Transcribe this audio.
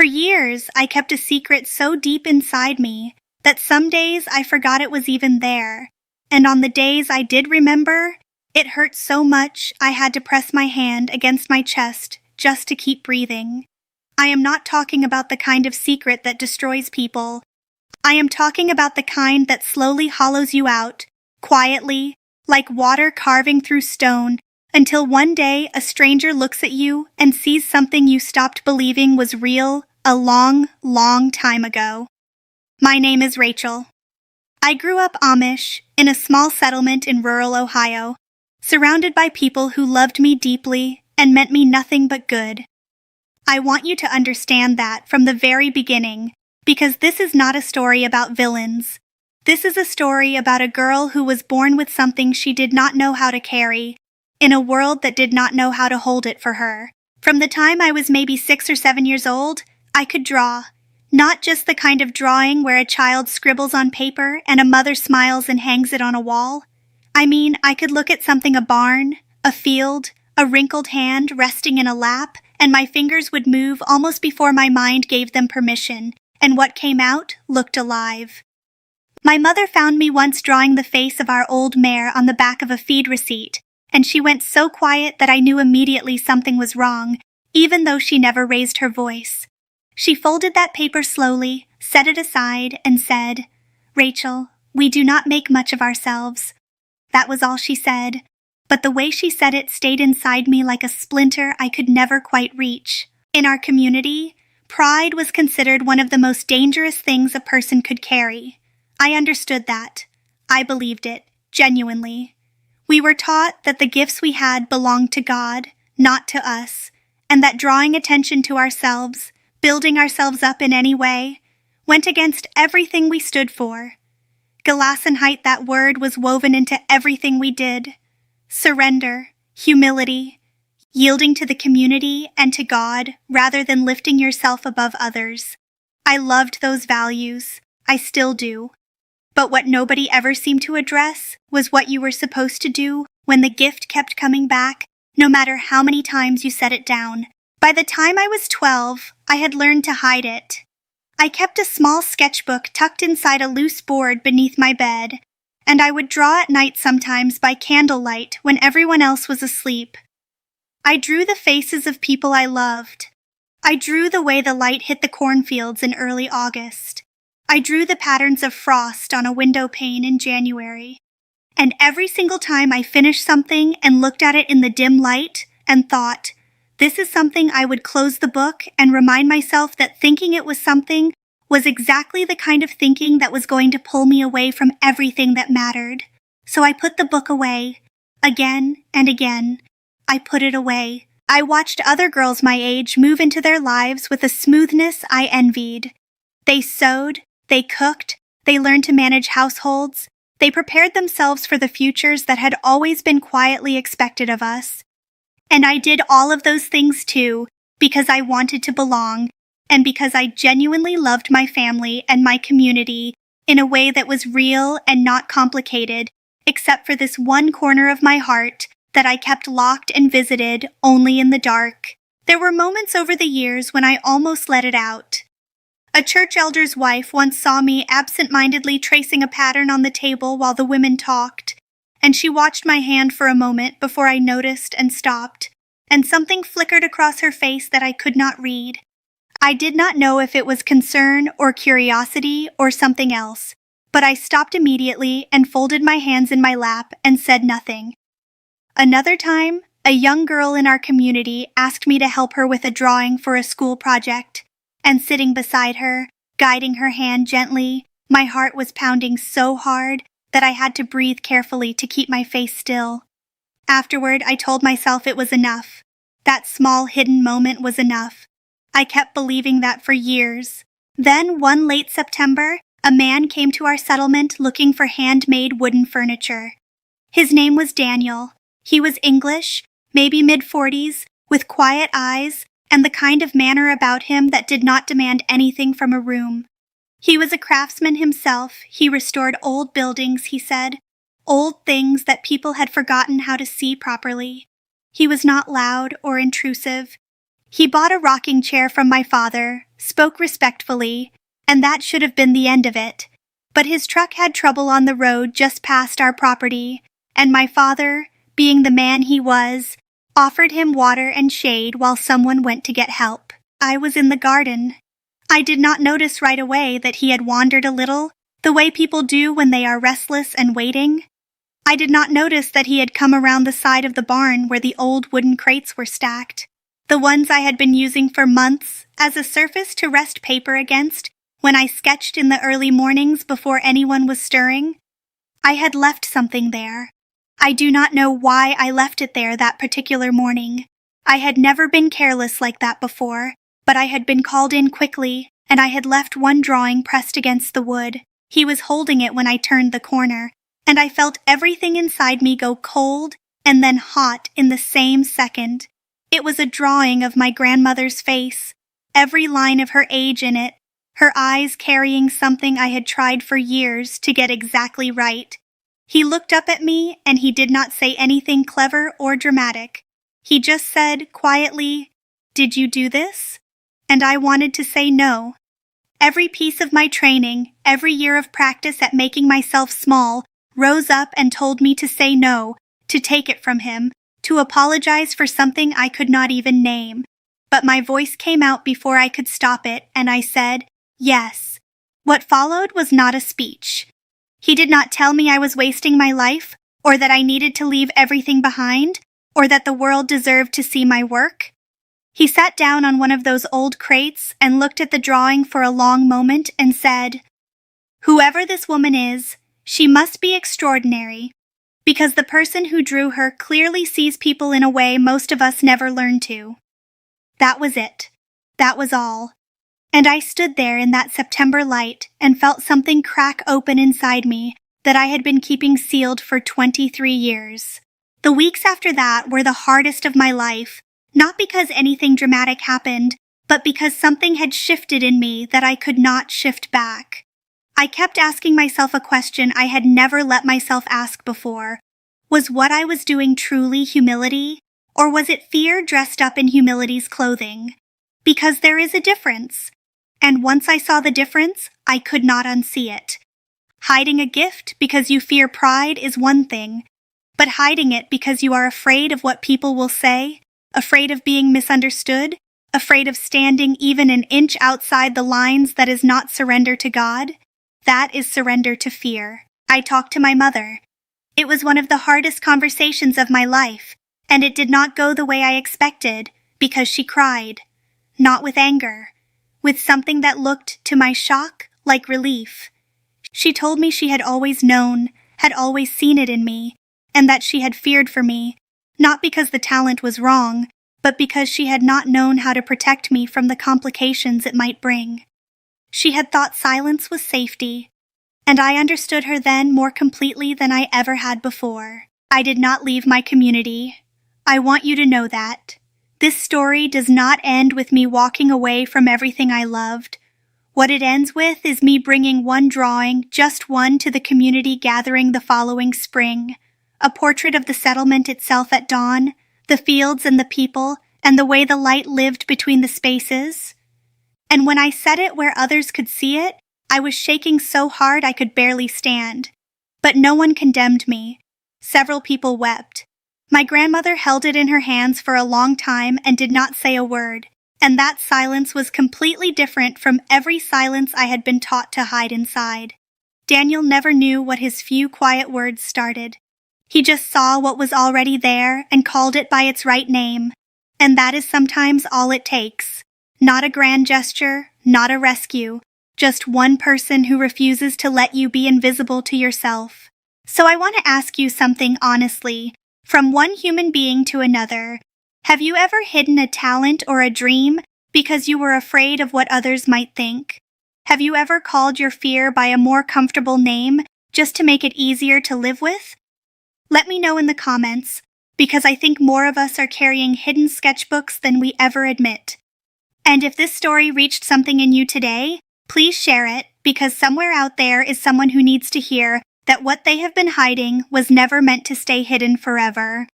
For years, I kept a secret so deep inside me that some days I forgot it was even there, and on the days I did remember, it hurt so much I had to press my hand against my chest just to keep breathing. I am not talking about the kind of secret that destroys people. I am talking about the kind that slowly hollows you out, quietly, like water carving through stone, until one day a stranger looks at you and sees something you stopped believing was real a long, long time ago. My name is Rachel. I grew up Amish in a small settlement in rural Ohio, surrounded by people who loved me deeply and meant me nothing but good. I want you to understand that from the very beginning, because this is not a story about villains. This is a story about a girl who was born with something she did not know how to carry, in a world that did not know how to hold it for her. From the time I was maybe 6 or 7 years old, I could draw. Not just the kind of drawing where a child scribbles on paper and a mother smiles and hangs it on a wall. I mean, I could look at something, a barn, a field, a wrinkled hand resting in a lap, and my fingers would move almost before my mind gave them permission, and what came out looked alive. My mother found me once drawing the face of our old mare on the back of a feed receipt, and she went so quiet that I knew immediately something was wrong, even though she never raised her voice. She folded that paper slowly, set it aside, and said, "Rachel, we do not make much of ourselves." That was all she said, but the way she said it stayed inside me like a splinter I could never quite reach. In our community, pride was considered one of the most dangerous things a person could carry. I understood that. I believed it, genuinely. We were taught that the gifts we had belonged to God, not to us, and that drawing attention to ourselves, building ourselves up in any way, went against everything we stood for. Gelassenheit, that word, was woven into everything we did. Surrender, humility, yielding to the community and to God rather than lifting yourself above others. I loved those values. I still do. But what nobody ever seemed to address was what you were supposed to do when the gift kept coming back, no matter how many times you set it down. By the time I was 12, I had learned to hide it. I kept a small sketchbook tucked inside a loose board beneath my bed, and I would draw at night sometimes by candlelight when everyone else was asleep. I drew the faces of people I loved. I drew the way the light hit the cornfields in early August. I drew the patterns of frost on a window pane in January. And every single time I finished something and looked at it in the dim light and thought, this is something, I would close the book and remind myself that thinking it was something was exactly the kind of thinking that was going to pull me away from everything that mattered. So I put the book away. Again and again. I put it away. I watched other girls my age move into their lives with a smoothness I envied. They sewed, they cooked, they learned to manage households, they prepared themselves for the futures that had always been quietly expected of us. And I did all of those things too, because I wanted to belong, and because I genuinely loved my family and my community in a way that was real and not complicated, except for this one corner of my heart that I kept locked and visited only in the dark. There were moments over the years when I almost let it out. A church elder's wife once saw me absent-mindedly tracing a pattern on the table while the women talked, and she watched my hand for a moment before I noticed and stopped, and something flickered across her face that I could not read. I did not know if it was concern or curiosity or something else, but I stopped immediately and folded my hands in my lap and said nothing. Another time, a young girl in our community asked me to help her with a drawing for a school project, and sitting beside her, guiding her hand gently, my heart was pounding so hard that I had to breathe carefully to keep my face still. Afterward, I told myself it was enough. That small hidden moment was enough. I kept believing that for years. Then, one late September, a man came to our settlement looking for handmade wooden furniture. His name was Daniel. He was English, maybe mid-40s, with quiet eyes and the kind of manner about him that did not demand anything from a room. He was a craftsman himself. He restored old buildings, he said, old things that people had forgotten how to see properly. He was not loud or intrusive. He bought a rocking chair from my father, spoke respectfully, and that should have been the end of it. But his truck had trouble on the road just past our property, and my father, being the man he was, offered him water and shade while someone went to get help. I was in the garden. I did not notice right away that he had wandered a little, the way people do when they are restless and waiting. I did not notice that he had come around the side of the barn where the old wooden crates were stacked, the ones I had been using for months as a surface to rest paper against when I sketched in the early mornings before anyone was stirring. I had left something there. I do not know why I left it there that particular morning. I had never been careless like that before, but I had been called in quickly, and I had left one drawing pressed against the wood. He was holding it when I turned the corner, and I felt everything inside me go cold and then hot in the same second. It was a drawing of my grandmother's face, every line of her age in it, her eyes carrying something I had tried for years to get exactly right. He looked up at me, and he did not say anything clever or dramatic. He just said, quietly, "Did you do this?" And I wanted to say no. Every piece of my training, every year of practice at making myself small, rose up and told me to say no, to take it from him, to apologize for something I could not even name. But my voice came out before I could stop it, and I said, yes. What followed was not a speech. He did not tell me I was wasting my life, or that I needed to leave everything behind, or that the world deserved to see my work. He sat down on one of those old crates and looked at the drawing for a long moment and said, "Whoever this woman is, she must be extraordinary, because the person who drew her clearly sees people in a way most of us never learn to." That was it. That was all. And I stood there in that September light and felt something crack open inside me that I had been keeping sealed for 23 years. The weeks after that were the hardest of my life, not because anything dramatic happened, but because something had shifted in me that I could not shift back. I kept asking myself a question I had never let myself ask before. Was what I was doing truly humility, or was it fear dressed up in humility's clothing? Because there is a difference. And once I saw the difference, I could not unsee it. Hiding a gift because you fear pride is one thing, but hiding it because you are afraid of what people will say, afraid of being misunderstood, afraid of standing even an inch outside the lines that is not surrender to God, that is surrender to fear. I talked to my mother. It was one of the hardest conversations of my life, and it did not go the way I expected, because she cried. Not with anger. With something that looked, to my shock, like relief. She told me she had always known, had always seen it in me, and that she had feared for me, not because the talent was wrong, but because she had not known how to protect me from the complications it might bring. She had thought silence was safety, and I understood her then more completely than I ever had before. I did not leave my community. I want you to know that. This story does not end with me walking away from everything I loved. What it ends with is me bringing one drawing, just one, to the community gathering the following spring. A portrait of the settlement itself at dawn, the fields and the people, and the way the light lived between the spaces. And when I set it where others could see it, I was shaking so hard I could barely stand. But no one condemned me. Several people wept. My grandmother held it in her hands for a long time and did not say a word, and that silence was completely different from every silence I had been taught to hide inside. Daniel never knew what his few quiet words started. He just saw what was already there and called it by its right name, and that is sometimes all it takes. Not a grand gesture, not a rescue, just one person who refuses to let you be invisible to yourself. So I want to ask you something honestly. From one human being to another, have you ever hidden a talent or a dream because you were afraid of what others might think? Have you ever called your fear by a more comfortable name just to make it easier to live with? Let me know in the comments, because I think more of us are carrying hidden sketchbooks than we ever admit. And if this story reached something in you today, please share it, because somewhere out there is someone who needs to hear that what they have been hiding was never meant to stay hidden forever.